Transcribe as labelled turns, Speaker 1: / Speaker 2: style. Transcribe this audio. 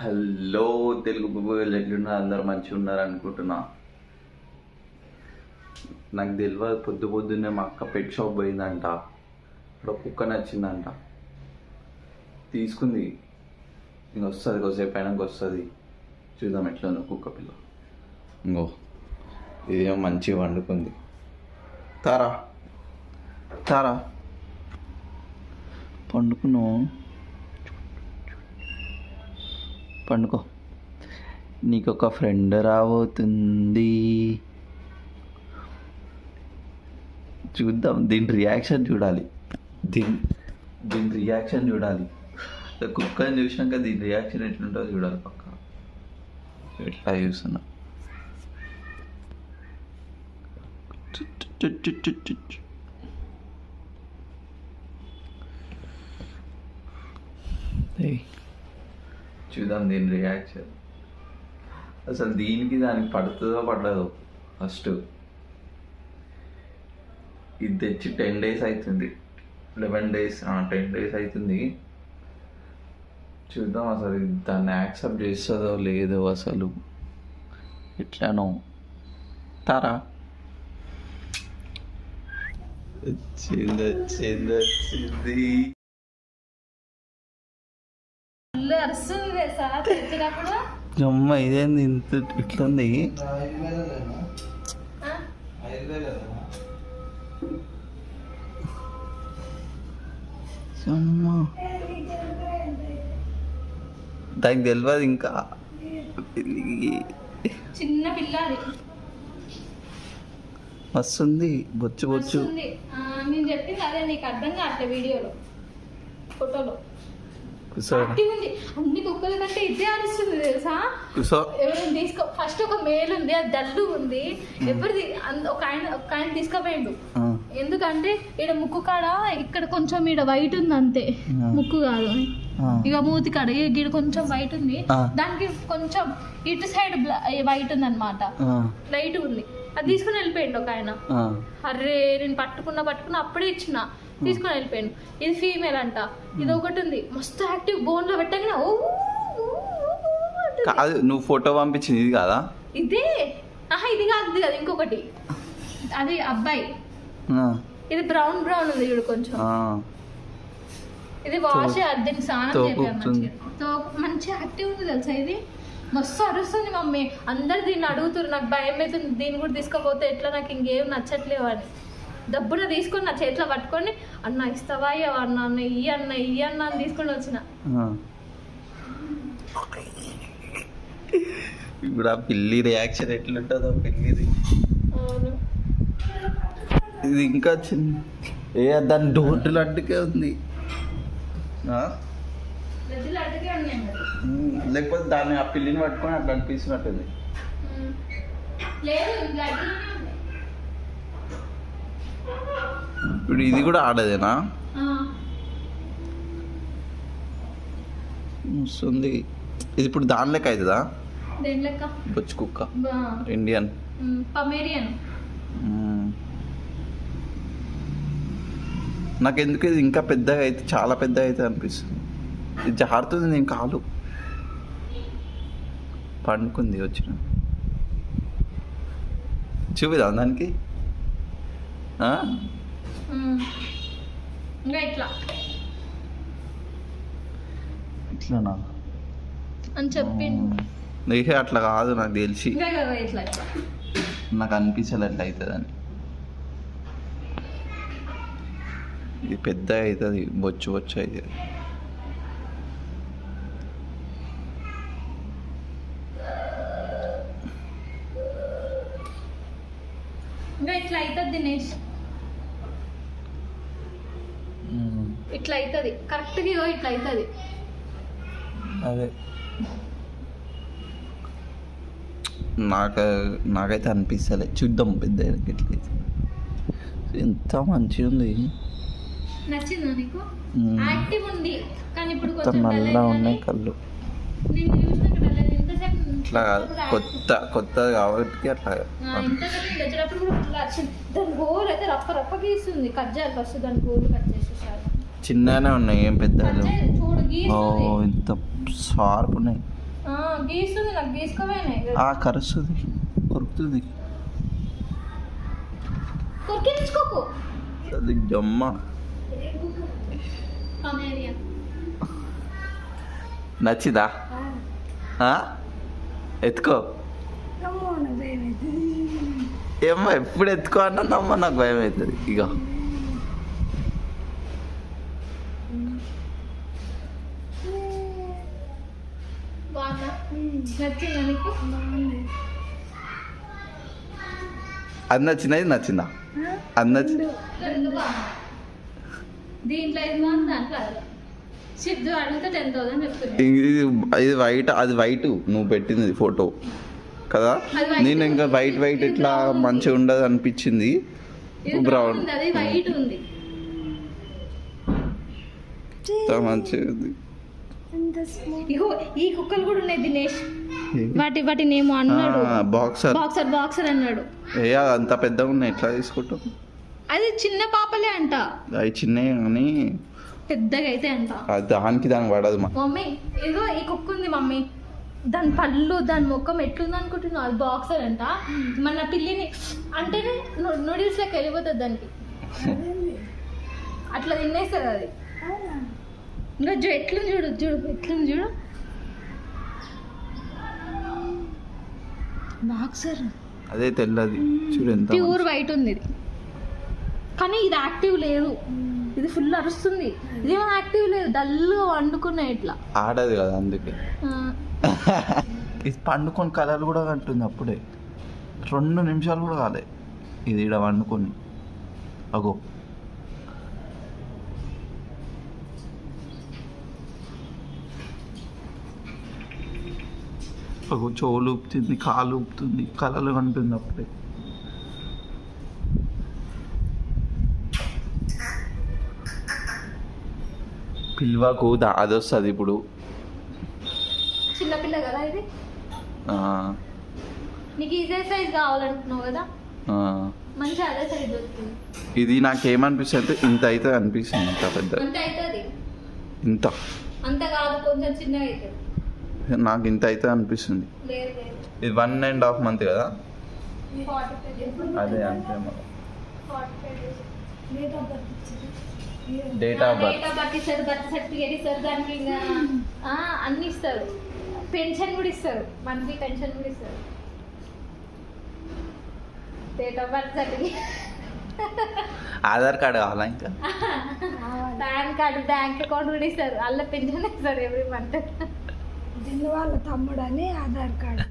Speaker 1: Hello Telugu బుబ్బలు ఎట్లున్నారు? అందరు మంచిగా ఉన్నారు అనుకుంటున్నా. నాకు తెలియదు, పొద్దున్నే మా అక్క పెట్ షాప్ పోయిందంట. అక్కడ కుక్క నచ్చిందంట, తీసుకుంది. ఇంక వస్తుంది, కొద్దిసేపు అయినాక వస్తుంది. చూద్దాం ఎట్లా ఉందో కుక్క పిల్ల. ఇంకో ఇదేమో మంచిగా వండుకుంది. తారా తారా పండుకున్నావు? పండుకో, నీకు ఒక ఫ్రెండ్ రాబోతుంది. చూద్దాం, దీని రియాక్షన్ చూడాలి. దీని రియాక్షన్ చూడాలి. కుక్కని చూసినాక దీని రియాక్షన్ ఎట్లుంటుందో చూడాలి. పక్క ఎట్లా చూస్తున్నా. చూద్దాం దీని రియాక్షన్. అసలు దీనికి దానికి పడుతుందో పడదో. ఫస్ట్ ఇది తెచ్చి 10 days అవుతుంది, 11 days 10 days అవుతుంది. చూద్దాం అసలు దాన్ని యాక్సెప్ట్ చేస్తుందో లేదో. అసలు ఎట్లానో. తారా వచ్చింది. అమ్మ ఇదేంది ఇంత ఇట్లుంది? దానికి తెలియదు ఇంకా.
Speaker 2: చిన్న పిల్ల
Speaker 1: వస్తుంది, బొచ్చు బొచ్చు.
Speaker 2: నేను చెప్పింది అదే, నీకు అర్థం కావట్లే వీడియోలో ఫోటోలో. అన్ని కుక్కల కంటే ఇదే అరుస్తుంది తెలుసా. ఎవరైనా తీసుకో, ఫస్ట్ ఒక మేల్ ఉంది, అది డల్లు ఉంది. ఎవరిది ఒక ఆయన తీసుకుపోయిండు. ఎందుకంటే ఈడ ముక్కు కాడ ఇక్కడ కొంచెం ఈడ వైట్ ఉంది అంతే, ముక్కు కాదు. ఇక మూతి కాడ ఈడ కొంచెం వైట్ ఉంది, దానికి కొంచెం ఇటు సైడ్ వైట్ ఉంది అనమాట, లైట్ ఉంది. అది తీసుకుని వెళ్ళిపోయిండు ఒక ఆయన. అర్రే నేను పట్టుకున్నా అప్పుడే ఇచ్చిన, తీసుకుని వెళ్ళిపోయాను. ఇది ఫీమేల్ అంట. ఇది ఒకటి ఉంది, మస్తు యాక్టివ్. బోన్ లో పెట్టగానే
Speaker 1: కాదు. నువ్వు ఫోటో పంపించింది ఇది కాదా?
Speaker 2: ఇదే. ఇది కాదు, ఇది కాదు, ఇంకొకటి. అది అబ్బాయి. ఇది బ్రౌన్ ఉంది చూడు కొంచెం. ఇది వాష్ అద్దెని స్నానం చేయాలి. మంచి యాక్టివ్ ఉంది తెలుసా. ఇది మస్తు అరుస్తుంది మమ్మీ. అందరు దీన్ని అడుగుతారు, నాకు భయం అవుతుంది దీన్ని కూడా తీసుకోపోతే ఎట్లా, నాకు ఇంకేం నచ్చట్లేవు అని. డబ్బున తీసుకొని నా చేతిలో పట్టుకొని, అన్న ఇస్తావా అన్న, అన్న ఇయ్యి అన్న అని తీసుకొని వచ్చిన.
Speaker 1: ఇప్పుడు ఆ పిల్లి రియాక్షన్ ఎట్లుంటుందో పిల్లిది. ఇది ఇంకా దాని డోర్లు అడ్డుకే ఉంది. లేకపోతే దాన్ని ఆ పిల్లిని పట్టుకొని అట్లా అనిపిస్తున్నట్టుంది. ఇప్పుడు ఇది కూడా ఆడదేనా? వస్తుంది ఇది. ఇప్పుడు దాని లెక్క అవుతుందా? బొచ్చు కుక్క, ఇండియన్
Speaker 2: పమేరియన్.
Speaker 1: నాకు ఎందుకు ఇది ఇంకా పెద్దగా అయితే, చాలా పెద్దగా అయితే అనిపిస్తుంది. ఇది జారుతుంది. నేను కాలు పండుకుంది వచ్చిన. చూపిదా దానికి? ఇట్లానా
Speaker 2: అని చెప్పిండు.
Speaker 1: అట్లా కాదు, నాకు తెలిసి నాకు అనిపించలే ఎట్లా అవుతుందని. ఇది పెద్ద అవుతుంది, బొచ్చు అవుతుంది.
Speaker 2: ఇట్లా అవుతుంది దినేష్, ఇట్లా అవుతుంది కరెక్ట్గా. ఇట్లా అవుతుంది.
Speaker 1: అదే నాకైతే అనిపిస్తలే. చూద్దాం పెద్ద ఎట్లయితే. ఎంత మంచిగా ఉంది.
Speaker 2: నచ్చిందా నీకు? యాక్టివ్ ఉంది కానీ ఇప్పుడు
Speaker 1: నల్లగా ఉన్నాయి కళ్ళు. ఇట్లా కొత్తది కాబట్టి అట్లా.
Speaker 2: దాని గోల్ అయితే రప్ప రప్ప గీస్తుంది. కట్ చేయాలి ఫస్ట్, దాని గోల్ కట్ చేసేసారు.
Speaker 1: చిన్నగానే ఉన్నాయి, ఏం పెద్ద. ఇంత షార్ప్ ఉన్నాయి.
Speaker 2: గీస్తుంది నాకు గీసుకోవేనే
Speaker 1: కరుస్తుంది కొరుకుతుంది
Speaker 2: కొరికించుకోకు
Speaker 1: అది జమ్మ నచ్చిదా ఎత్తుకో ఏమ్మా ఎప్పుడు ఎత్తుకో అన్నమ్మా నాకు భయం అవుతుంది ఇక అది నచ్చిందా ఇది నచ్చిందా అది నచ్చి
Speaker 2: దీంట్లో
Speaker 1: ఇది వైట్ అది వైట్ నువ్వు పెట్టింది ఫోటో కదా నేను ఇంకా వైట్ ఇట్లా మంచిగా ఉండదు అనిపించింది బ్రౌన్
Speaker 2: వైట్ ఉంది
Speaker 1: మంచిగా ఉంది
Speaker 2: ఇగో ఈ కుక్కలు కూడా ఉన్నాయి దినేష్ వాటిని ఏమో అన్నాడు బాక్సర్ అన్నాడు
Speaker 1: అంత పెద్దగా ఉన్నాయి ఎట్లా తీసుకుంటాం
Speaker 2: అది చిన్న పాపలే అంట
Speaker 1: అవి చిన్నవి కానీ
Speaker 2: పెద్దగా అయితే అంట
Speaker 1: దానికి పడదు
Speaker 2: మమ్మీ ఇదిగో ఈ కుక్క ఉంది మమ్మీ దాని పళ్ళు దాని ముఖం ఎట్లుంది అనుకుంటున్నావు అది బాక్సర్ అంట మన పిల్లిని అంటేనే నూడిల్స్ లెక్క వెళ్ళిపోతుంది దానికి అట్లా తినేస్తుంది అది ఇంకా ఎట్లుంది ఎట్లుంది చూడు బాక్సర్
Speaker 1: అదే తెల్లది చూడు ఎంత
Speaker 2: ప్యూర్ వైట్ ఉంది ఇది కానీ ఇది యాక్టివ్ లేదు ఇది ఫుల్ అరుస్తుంది ఇది యాక్టివ్ లేదు డల్గా వండుకున్నాయి ఇట్లా
Speaker 1: ఆడదు కదా అందుకే ఇది పండుకొని కలర్ కూడా కంటుంది అప్పుడే 2 నిమిషాలు కూడా కాలే ఇది ఇక్కడ వండుకొని అగో చెవులు ఊపుతుంది కాలు ఊపుతుంది కలలు కంటుంది అప్పుడే పిల్వకు అది వస్తుంది ఇప్పుడు
Speaker 2: చిన్నపిల్ల కదా ఇది నీకు ఇదే సైజ్ కావాలంటున్నావు కదా మంచి అదే సైజ్ దొరుకుతుంది
Speaker 1: ఇది నాకేమనిపిస్తుంది అంటే ఇంత అయితే అనిపిస్తుంది ఇంత పెద్ద
Speaker 2: అంత అవుతుంది
Speaker 1: ఇంత
Speaker 2: అంత కాదు కొంచెం చిన్నగా అవుతుంది
Speaker 1: నాకు ఇంత అయితే అనిపిస్తుంది ఇది 1.5 month కదా అదే అంతే డేట్ ఆఫ్
Speaker 2: బర్త్ ఇస్తారు బర్త్ సర్టిఫికేట్ ఇస్తారు దానికి ఇంకా అన్ని ఇస్తారు పెన్షన్ కూడా ఇస్తారు మంత్లీ పెన్షన్ కూడా ఇస్తారు date of birth certificate
Speaker 1: Aadhaar card కావాలా ఇంకా
Speaker 2: పాన్ కార్డు బ్యాంక్ అకౌంట్ కూడా ఇస్తారు వాళ్ళ పెన్షన్ ఇస్తారు ఎవ్రీ మంత్
Speaker 3: వాళ్ళ తమ్ముడు అని ఆధార్ కార్డు